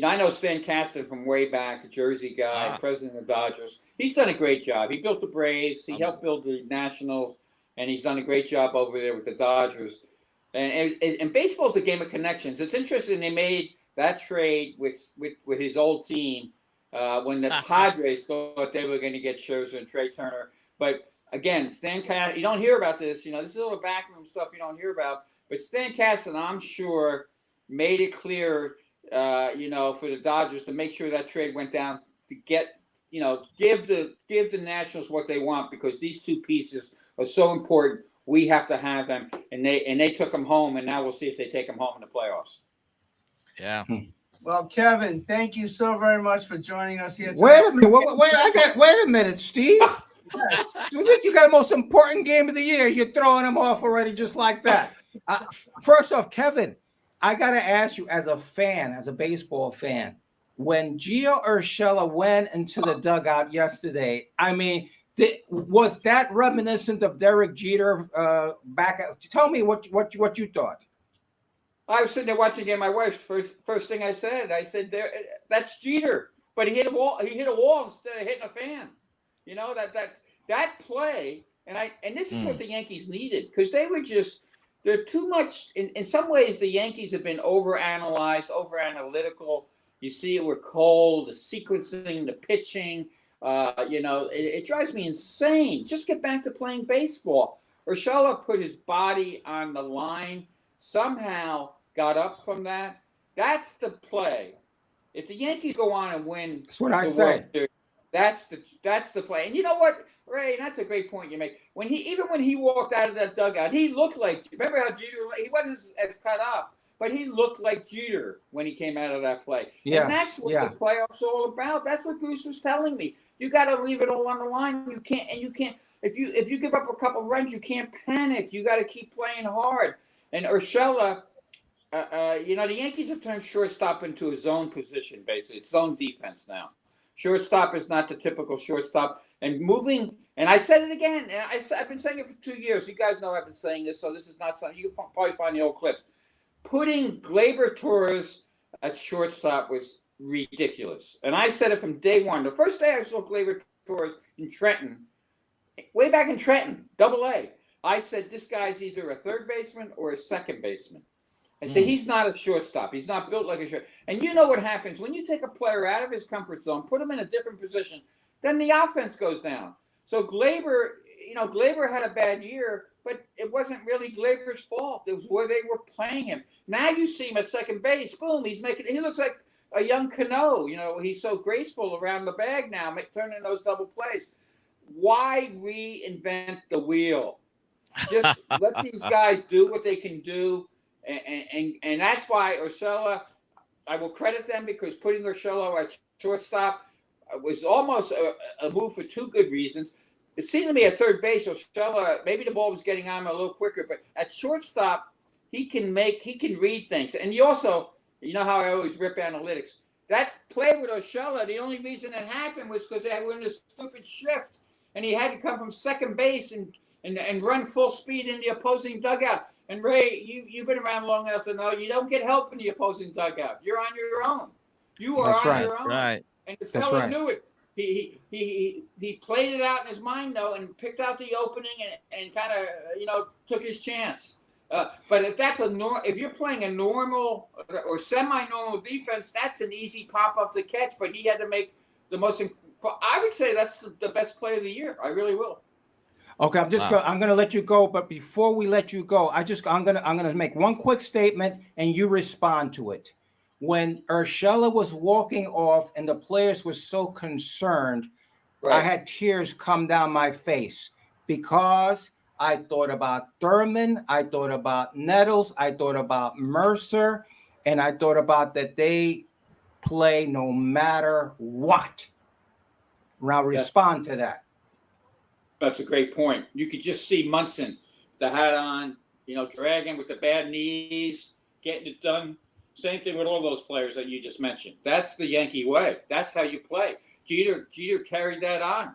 I know Stan Kasten from way back, a Jersey guy, president of the Dodgers. He's done a great job. He built the Braves. He helped build the Nationals, and he's done a great job over there with the Dodgers. And baseball's a game of connections. It's interesting they made that trade with his old team when the Padres thought they were going to get Scherzer and Trey Turner. But again, Stan Kasten, you don't hear about this. This is a little backroom stuff you don't hear about. But Stan Kasten, I'm sure, made it clear for the Dodgers to make sure that trade went down to get, give the Nationals what they want because these two pieces are so important. We have to have them, and they took them home, and now we'll see if they take them home in the playoffs. Yeah. Well, Kevin, thank you so very much for joining us here today. Wait a minute, Steve. You think you got the most important game of the year? You're throwing them off already, just like that. First off, Kevin, I got to ask you, as a fan, as a baseball fan, when Gio Urshela went into the dugout yesterday, I mean, was that reminiscent of Derek Jeter back? Tell me what you thought. I was sitting there watching the game. My wife, first thing I said, that's Jeter, but he hit a wall. He hit a wall instead of hitting a fan. You know, that play, and this is what the Yankees needed, because they're too much. In some ways, the Yankees have been overanalyzed, overanalytical. You see it with Cole, the sequencing, the pitching. It drives me insane. Just get back to playing baseball. Urshela put his body on the line, somehow got up from that. That's the play. If the Yankees go on and win, that's what I said. That's the play. And you know what, Ray? That's a great point you make. When he walked out of that dugout, he looked like. Remember how Jeter? He wasn't as cut up, but he looked like Jeter when he came out of that play. Yeah, and that's what the playoffs are all about. That's what Goose was telling me. You got to leave it all on the line. You can't. If you give up a couple runs, you can't panic. You got to keep playing hard. And Urshela, the Yankees have turned shortstop into a zone position. Basically, it's zone defense now. Shortstop is not the typical shortstop. And moving, and I said it again, and I've been saying it for 2 years. You guys know I've been saying this, so this is not something, you can probably find the old clips. Putting Gleyber Torres at shortstop was ridiculous. And I said it from day one. The first day I saw Gleyber Torres in Trenton, way back in Trenton, Double-A, I said this guy's either a third baseman or a second baseman. I say he's not a shortstop. He's not built like a short. And you know what happens when you take a player out of his comfort zone, put him in a different position, then the offense goes down. So Gleyber had a bad year, but it wasn't really Gleyber's fault. It was where they were playing him. Now you see him at second base. Boom, he looks like a young Cano. He's so graceful around the bag now, turning those double plays. Why reinvent the wheel? Just let these guys do what they can do. And that's why Urshela, I will credit them, because putting Urshela at shortstop was almost a move for two good reasons. It seemed to me at third base, Urshela, maybe the ball was getting on him a little quicker, but at shortstop, he can read things. And you also, you know how I always rip analytics. That play with Urshela, the only reason it happened was because they were in a stupid shift, and he had to come from second base and run full speed in the opposing dugout. And Ray, you've been around long enough to know you don't get help in the opposing dugout. You're on your own. You are on your own. Right. And the fella knew it. He played it out in his mind though, and picked out the opening and kind of took his chance. But if you're playing a normal or semi-normal defense, that's an easy pop up to catch. But he had to make the most. I would say that's the best play of the year. I really will. Okay, I'm going to let you go, but before we let you go, I'm going to make one quick statement and you respond to it. When Urshela was walking off and the players were so concerned, I had tears come down my face because I thought about Thurman, I thought about Nettles, I thought about Mercer, and I thought about that they play no matter what. Now respond to that. That's a great point. You could just see Munson, the hat on, dragging with the bad knees, getting it done. Same thing with all those players that you just mentioned. That's the Yankee way. That's how you play. Jeter carried that on.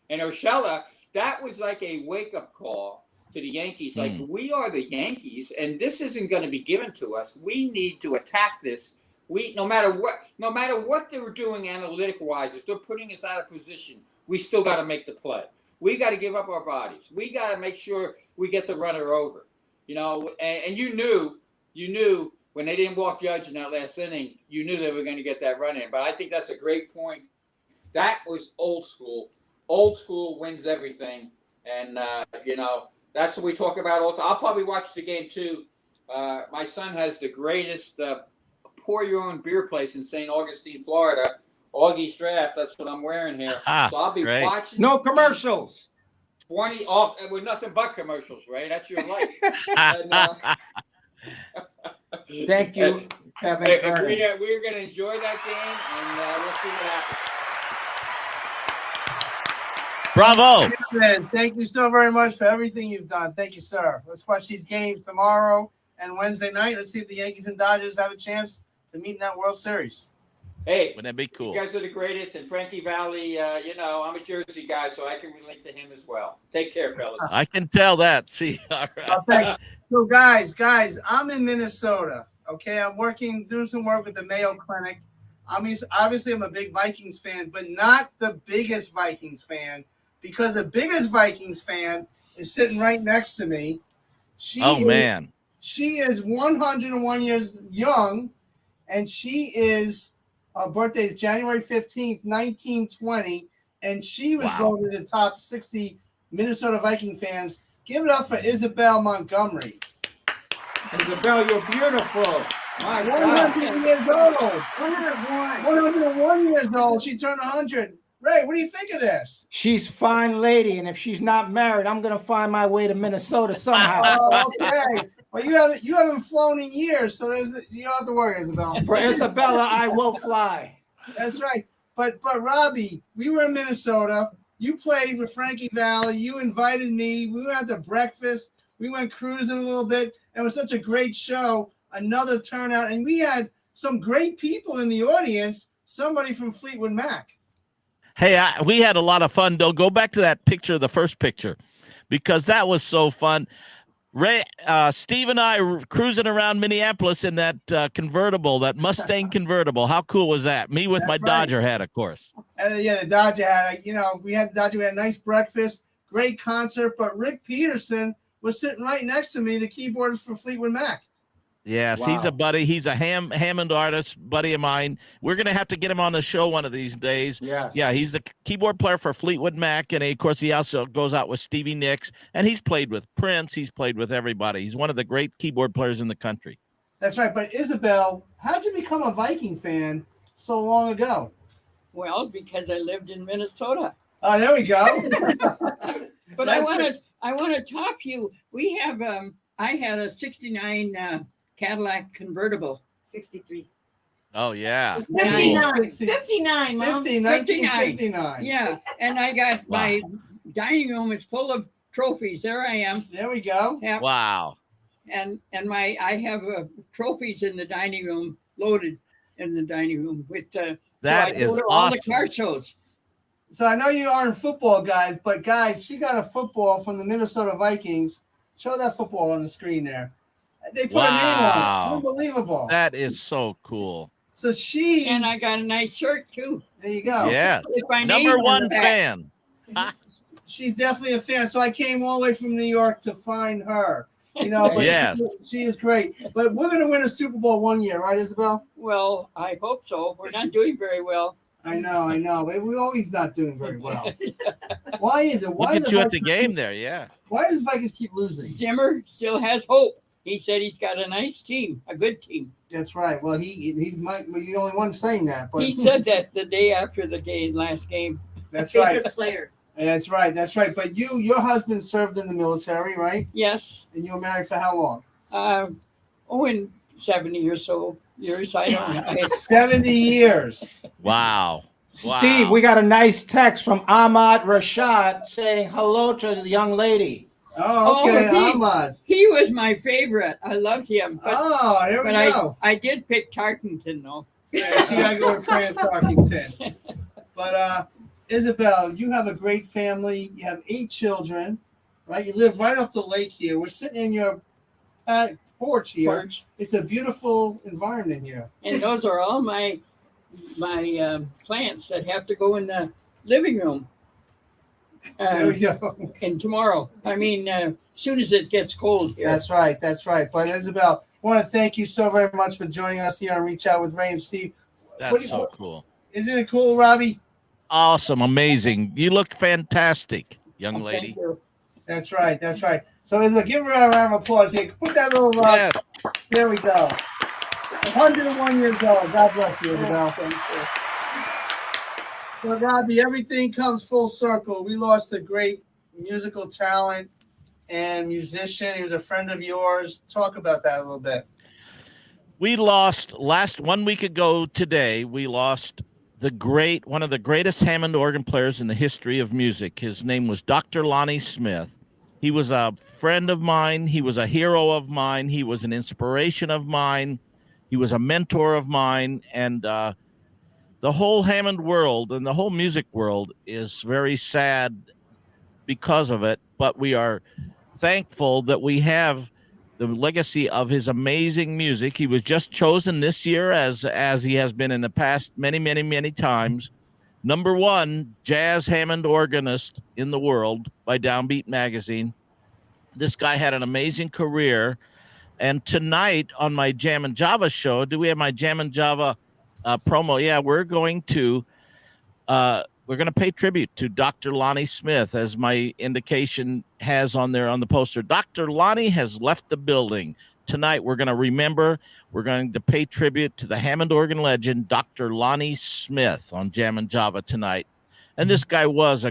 And Urshela, that was like a wake-up call to the Yankees. Like, we are the Yankees, and this isn't going to be given to us. We need to attack this. No matter what they were doing analytic-wise, if they're putting us out of position, we still got to make the play. We got to give up our bodies. We got to make sure we get the runner over, and you knew when they didn't walk Judge in that last inning, you knew they were going to get that run in. But I think that's a great point. That was old school. Old school wins everything. And, that's what we talk about all the time. I'll probably watch the game too. My son has the greatest pour your own beer place in St. Augustine, Florida. Augie's Draft, that's what I'm wearing here. So I'll be watching. No commercials. 20 off with nothing but commercials, Ray. That's your life. Thank you, Kevin. We're going to enjoy that game, and we'll see what happens. Bravo. Man, thank you so very much for everything you've done. Thank you, sir. Let's watch these games tomorrow and Wednesday night. Let's see if the Yankees and Dodgers have a chance to meet in that World Series. Hey, wouldn't that be cool? You guys are the greatest. And Frankie Valley, I'm a Jersey guy, so I can relate to him as well. Take care, fellas. I can tell that. See, all right. So, guys, I'm in Minnesota. Okay, I'm doing some work with the Mayo Clinic. Obviously, I'm a big Vikings fan, but not the biggest Vikings fan, because the biggest Vikings fan is sitting right next to me. She is 101 years young, and her birthday is January 15th, 1920, and she was voted the top 60 Minnesota Viking fans. Give it up for Isabel Montgomery. Isabel, you're beautiful. My 100 years old. 101. 101 years old. She turned 100. Ray, what do you think of this? She's a fine lady, and if she's not married, I'm gonna find my way to Minnesota somehow. Oh, okay. Well, you haven't flown in years, so you don't have to worry, Isabel. For Isabella, I will fly. That's right. But Robbie, we were in Minnesota. You played with Frankie Valley. You invited me. We went out to breakfast. We went cruising a little bit. It was such a great show. Another turnout, and we had some great people in the audience. Somebody from Fleetwood Mac. Hey, we had a lot of fun, though. Go back to that picture, the first picture, because that was so fun. Ray, Steve and I were cruising around Minneapolis in that convertible, that Mustang convertible. How cool was that? Me with my Dodger hat, of course. The Dodger hat. We had the Dodger. We had a nice breakfast, great concert. But Rick Peterson was sitting right next to me, the keyboardist for Fleetwood Mac. Yes, he's a buddy. He's a Hammond artist, buddy of mine. We're going to have to get him on the show one of these days. Yes. Yeah, he's the keyboard player for Fleetwood Mac, and of course he also goes out with Stevie Nicks, and he's played with Prince. He's played with everybody. He's one of the great keyboard players in the country. That's right. But Isabel, how'd you become a Viking fan so long ago? Well, because I lived in Minnesota. Oh, there we go. But I want to top you. We have I had a 69 Cadillac convertible. 63. Oh, yeah. 59, Mom. 1959. Yeah, and I got my dining room is full of trophies. There I am. There we go. Yeah. Wow. And I have trophies in the dining room, loaded in the dining room with that is awesome. All the car shows. So I know you aren't football guys, but guys, she got a football from the Minnesota Vikings. Show that football on the screen there. They put a name on it. Unbelievable. That is so cool. So and I got a nice shirt too. There you go. Yeah. Number Number one fan. She's definitely a fan. So I came all the way from New York to find her. But yes. she is great. But we're going to win a Super Bowl one year, right, Isabel? Well, I hope so. We're not doing very well. I know. We're always not doing very well. Why is it? Look at you at the game there, yeah. Why does Vikings keep losing? Zimmer still has hope. He said he's got a nice team, a good team. That's right. Well, he's the only one saying that. But he said that the day after the last game. That's right. Player. That's right. But your husband served in the military, right? Yes. And you were married for how long? In 70 years so. Years, I don't know. 70 years. Wow. Steve, we got a nice text from Ahmad Rashad saying hello to the young lady. Oh, okay, Ahmad. He was my favorite. I loved him. But, there we go. I did pick Tarkington, though. Yeah, she got to go with Fran Tarkington. But Isabel, you have a great family. You have 8 children, right? You live right off the lake here. We're sitting in your porch here. It's a beautiful environment here. And those are all my plants that have to go in the living room. There we go. And tomorrow, as soon as it gets cold here. That's right. But Isabel, I want to thank you so very much for joining us here on Reach Out with Ray and Steve. That's so cool. Isn't it cool, Robbie? Awesome, amazing. You look fantastic, young lady. Thank you. That's right. So Isabel, give her a round of applause here. Put that little There we go. 101 years old. God bless you, Isabel. Thank you. So, Robbie, everything comes full circle. We lost a great musical talent and musician. He was a friend of yours. Talk about that a little bit. We lost 1 week ago today. We lost one of the greatest Hammond organ players in the history of music. His name was Dr. Lonnie Smith. He was a friend of mine. He was a hero of mine. He was an inspiration of mine. He was a mentor of mine. And the whole Hammond world and the whole music world is very sad because of it. But we are thankful that we have the legacy of his amazing music. He was just chosen this year, as he has been in the past many, many, many times, #1 jazz Hammond organist in the world by Downbeat Magazine. This guy had an amazing career. And tonight on my Jam and Java show, do we have my Jam and Java promo? Yeah, we're going to pay tribute to Dr. Lonnie Smith, as my indication has on there on the poster. Dr. Lonnie has left the building. Tonight, we're going to pay tribute to the Hammond organ legend, Dr. Lonnie Smith, on Jam and Java tonight. And this guy was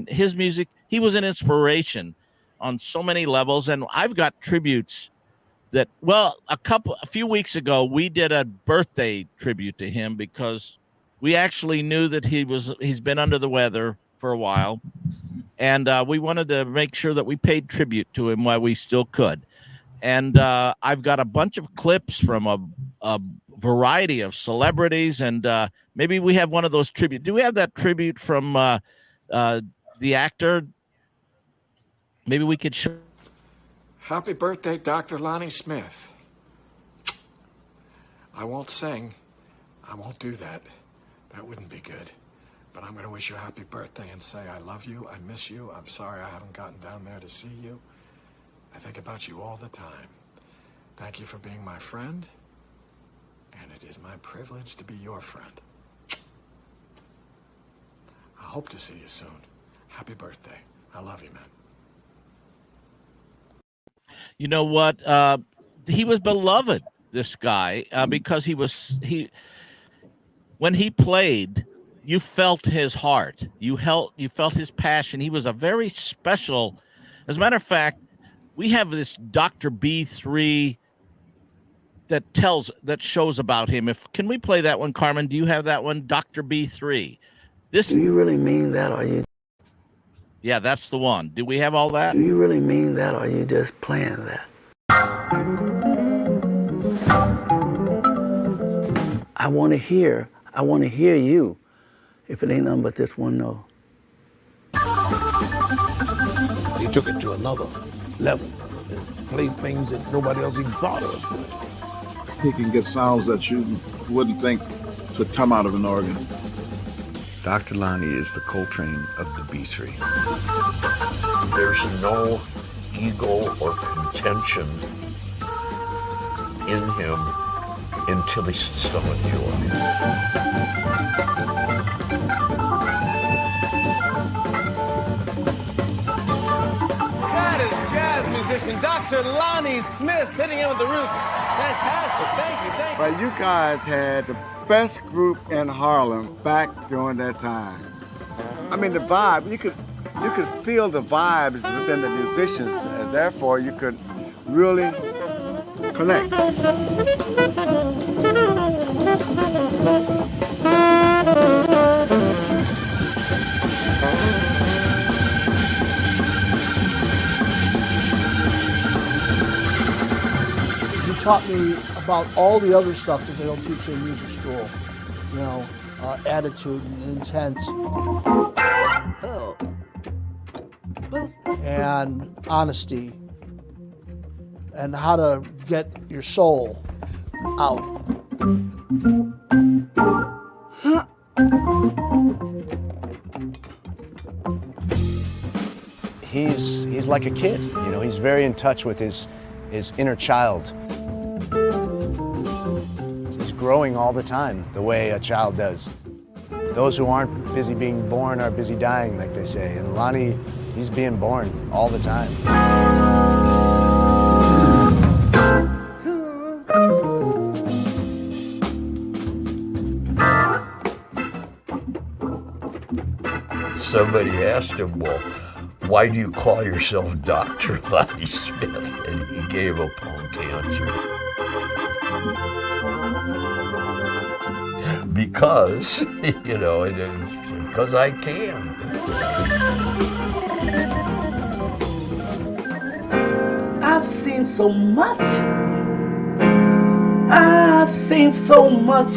his music, he was an inspiration on so many levels. And I've got tributes that, a few weeks ago, we did a birthday tribute to him because we actually knew that he's been under the weather for a while. And we wanted to make sure that we paid tribute to him while we still could. And I've got a bunch of clips from a variety of celebrities. And maybe we have one of those tribute. Do we have that tribute from the actor? Maybe we could show. Happy birthday, Dr. Lonnie Smith. I won't sing. I won't do that. That wouldn't be good. But I'm going to wish you a happy birthday and say I love you, I miss you, I'm sorry I haven't gotten down there to see you. I think about you all the time. Thank you for being my friend, and it is my privilege to be your friend. I hope to see you soon. Happy birthday. I love you, man. You know what? He was beloved, this guy, because when he played, you felt his heart. You felt his passion. He was a very special. As a matter of fact, we have this Dr. B3 that shows about him. Can we play that one, Carmen? Do you have that one, Dr. B3? Do you really mean that, or are you? Yeah, that's the one. Do we have all that? Do you really mean that, or are you just playing that? I want to hear you. If it ain't nothing but this one note. He took it to another level and played things that nobody else even thought of. He can get sounds that you wouldn't think could come out of an organ. Dr. Lonnie is the Coltrane of the B3. There's no ego or contention in him until he sits down with the organ. That is jazz musician Dr. Lonnie Smith sitting in with the Roots. Fantastic. Thank you. But you guys had the best group in Harlem back during that time. I mean, the vibe, you could feel the vibes within the musicians, and therefore you could really connect. He taught me about all the other stuff that they don't teach in music school. You know, attitude and intent. And honesty. And how to get your soul out. He's like a kid, you know, he's very in touch with his inner child. He's growing all the time, the way a child does. Those who aren't busy being born are busy dying, like they say. And Lonnie, he's being born all the time. Somebody asked him, well, why do you call yourself Dr. Lonnie Smith? And he gave a punk answer. because, because I can. I've seen so much. I've seen so much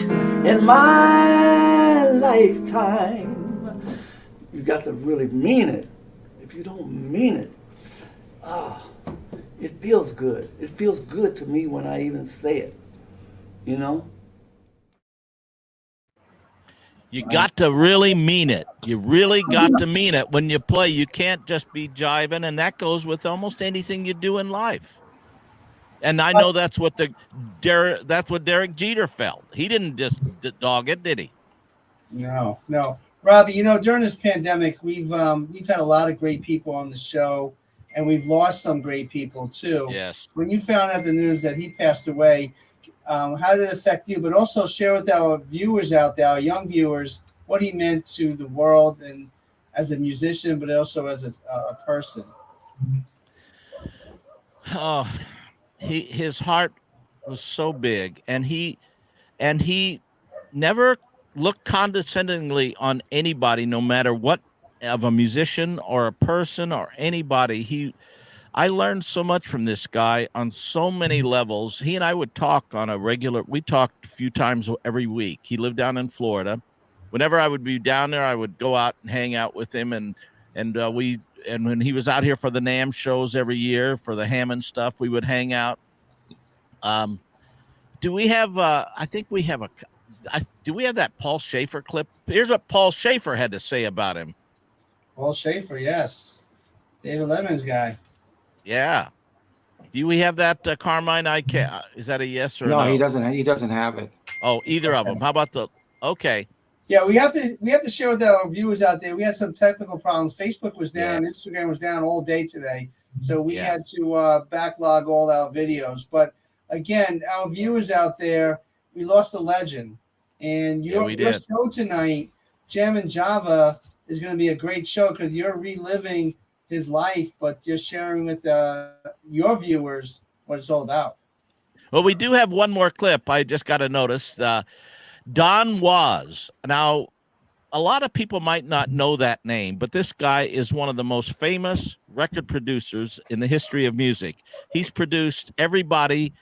in my lifetime. You got to really mean it. If you don't mean it, it feels good. It feels good to me when I even say it, you know? You got to really mean it. You really got to mean it when you play. You can't just be jiving, and that goes with almost anything you do in life. And I know that's what Derek Jeter felt. He didn't just dog it, did he? No. Robbie, during this pandemic, we've had a lot of great people on the show, and we've lost some great people too. Yes. When you found out the news that he passed away, how did it affect you? But also share with our viewers out there, our young viewers, what he meant to the world and as a musician, but also as a person. Oh, his heart was so big, and he never looked condescendingly on anybody, no matter what, of a musician or a person or anybody. I learned so much from this guy on so many levels. He and I would talk we talked a few times every week. He lived down in Florida. Whenever I would be down there, I would go out and hang out with him, and when he was out here for the NAMM shows every year for the Hammond stuff, we would hang out. Do we have do we have that Paul Schaefer clip? Here's what Paul Schaefer had to say about him. Paul Schaefer, yes. David Lemon's guy. Yeah. Do we have that, Carmine? Is that a yes or no? No, he doesn't have it. Oh, either of them. How about okay. Yeah, we have to share with our viewers out there. We had some technical problems. Facebook was down, Instagram was down all day today, so we had to backlog all our videos. But again, our viewers out there, we lost a legend, and your show tonight, Jam and Java, is going to be a great show because you're reliving his life, but you're sharing with your viewers what it's all about. Well, we do have one more clip. I just got to notice. Don Was. Now, a lot of people might not know that name, but this guy is one of the most famous record producers in the history of music. He's produced everybody,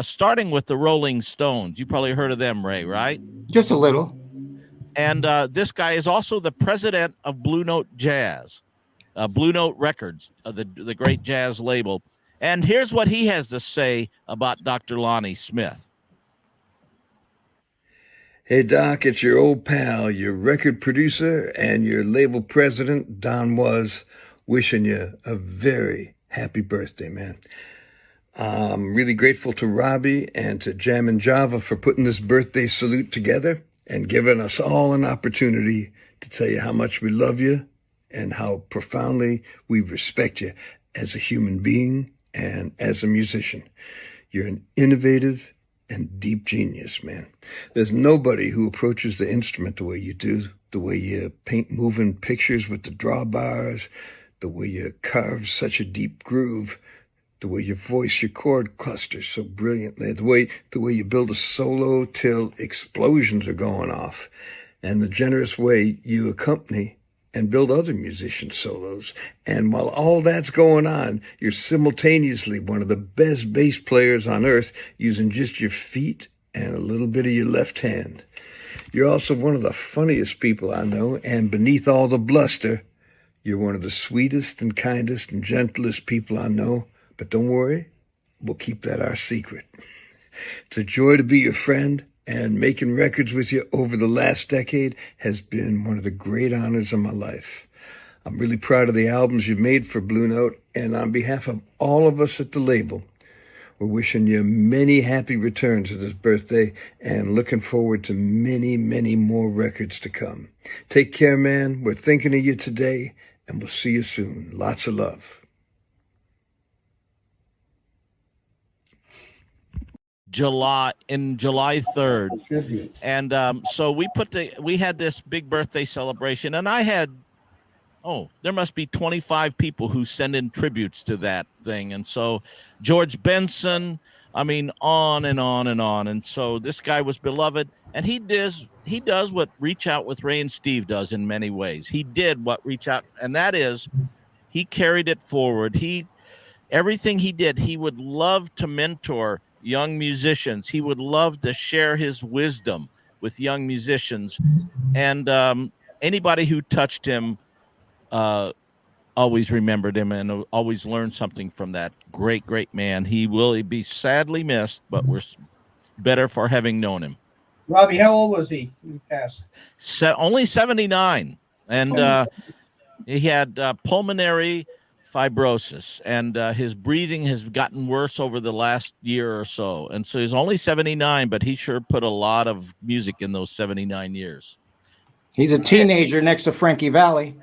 starting with the Rolling Stones. You probably heard of them, Ray, right? Just a little. And this guy is also the president of Blue Note Jazz, Blue Note Records, the great jazz label. And here's what he has to say about Dr. Lonnie Smith. Hey, Doc, it's your old pal, your record producer, and your label president, Don Was, wishing you a very happy birthday, man. I'm really grateful to Robbie and to Jam and Java for putting this birthday salute together and giving us all an opportunity to tell you how much we love you and how profoundly we respect you as a human being and as a musician. You're an innovative and deep genius, man. There's nobody who approaches the instrument the way you do, the way you paint moving pictures with the drawbars, the way you carve such a deep groove, the way you voice your chord clusters so brilliantly, the way you build a solo till explosions are going off, and the generous way you accompany and build other musicians' solos. And while all that's going on, you're simultaneously one of the best bass players on earth using just your feet and a little bit of your left hand. You're also one of the funniest people I know, and beneath all the bluster, you're one of the sweetest and kindest and gentlest people I know. But don't worry, we'll keep that our secret. It's a joy to be your friend, and making records with you over the last decade has been one of the great honors of my life. I'm really proud of the albums you've made for Blue Note, and on behalf of all of us at the label, we're wishing you many happy returns of this birthday and looking forward to many, many more records to come. Take care, man. We're thinking of you today, and we'll see you soon. Lots of love. July 3rd. And so we had this big birthday celebration, and I had, there must be 25 people who send in tributes to that thing. And so George Benson, I mean, on and on and on. And so this guy was beloved. And he does what Reach Out with Ray and Steve does in many ways. He did what Reach Out, and that is he carried it forward. Everything he did, he would love to mentor young musicians. He would love to share his wisdom with young musicians. And anybody who touched him always remembered him and always learned something from that great, great man. He will be sadly missed, but we're better for having known him. Robbie, how old was he when he passed? Only 79. And he had pulmonary fibrosis, and his breathing has gotten worse over the last year or so. And so he's only 79, but he sure put a lot of music in those 79 years. He's a teenager next to Frankie Valli.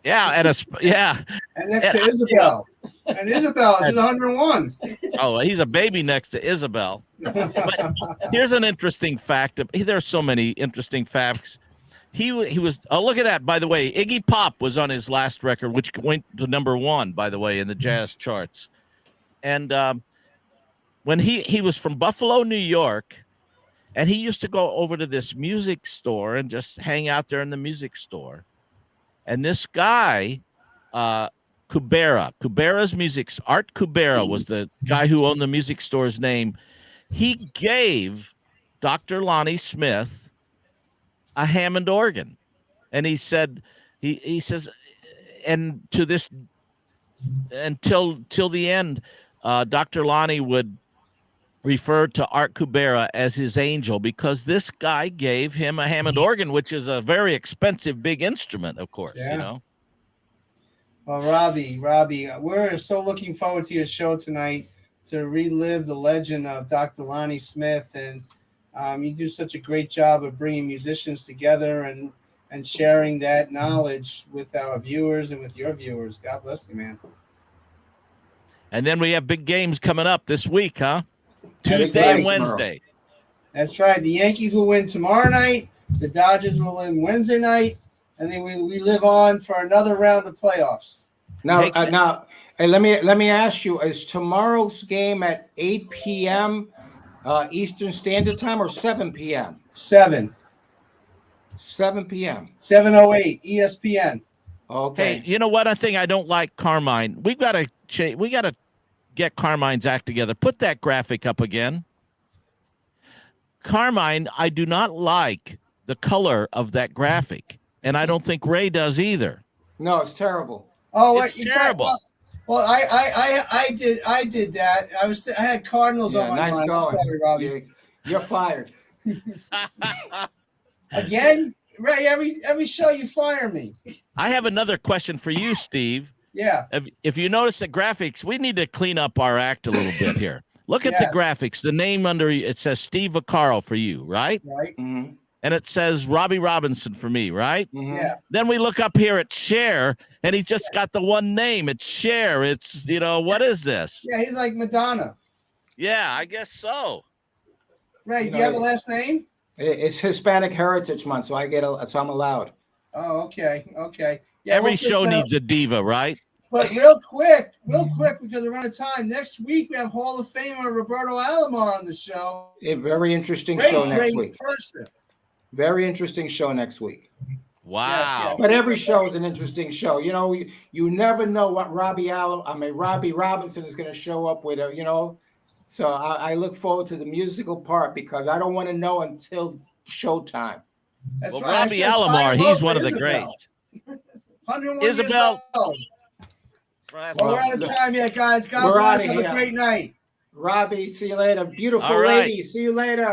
Yeah, And next to Isabel. And Isabel is 101. Oh, he's a baby next to Isabel. But here's an interesting fact. There's so many interesting facts. He was. Oh, look at that! By the way, Iggy Pop was on his last record, which went to #1, by the way, in the jazz charts. And when he was from Buffalo, New York, and he used to go over to this music store and just hang out there in the music store. And this guy, Kubera's music, Art Kubera was the guy who owned the music store's name. He gave Dr. Lonnie Smith a Hammond organ. And he said, he says, and to this, until the end, Dr. Lonnie would refer to Art Kubera as his angel, because this guy gave him a Hammond organ, which is a very expensive, big instrument, of course, you know. Well, Robbie, we're so looking forward to your show tonight to relive the legend of Dr. Lonnie Smith. And you do such a great job of bringing musicians together and sharing that knowledge with our viewers and with your viewers. God bless you, man. And then we have big games coming up this week, huh? Tuesday and Wednesday. That's right. The Yankees will win tomorrow night. The Dodgers will win Wednesday night. And then we live on for another round of playoffs. Now, hey, let me ask you: is tomorrow's game at 8 p.m. Eastern Standard Time or 7 p.m.? 7 p.m. 7:08 ESPN. Okay. Hey, you know what? I think I don't like Carmine. We got to get Carmine's act together. Put that graphic up again. Carmine, I do not like the color of that graphic, and I don't think Ray does either. No, it's terrible. Oh, it's terrible. Well, I did that. I had Cardinals on my mind. Going. Sorry, Robbie. You're fired. Again, Ray. Every show you fire me. I have another question for you, Steve. Yeah. If you notice the graphics, we need to clean up our act a little bit here. Look at the graphics. The name under it says Steve Vaccaro for you, right? Right. Mm-hmm. And it says Robbie Robinson for me, right? Mm-hmm. Yeah. Then we look up here at Cher, and he just got the one name. It's Cher. It's, what is this? Yeah, he's like Madonna. Yeah, I guess so. Right. Do you have a last name? It's Hispanic Heritage Month, so so I'm allowed. Oh, okay. Yeah, every show needs a diva, right? But real quick, because we're out of time. Next week we have Hall of Famer Roberto Alomar on the show. A very interesting show next week. Person. Very interesting show next week. Wow. Yes. But every show is an interesting show. You never know what Robbie Robinson is going to show up with. So I look forward to the musical part because I don't want to know until showtime. That's well, right. Robbie Alomar, he's one of the greats. 101 Isabel. Years old. Well, we're out of time yet, guys. God bless. Have a great night. Robbie, see you later. Beautiful All right. lady. See you later.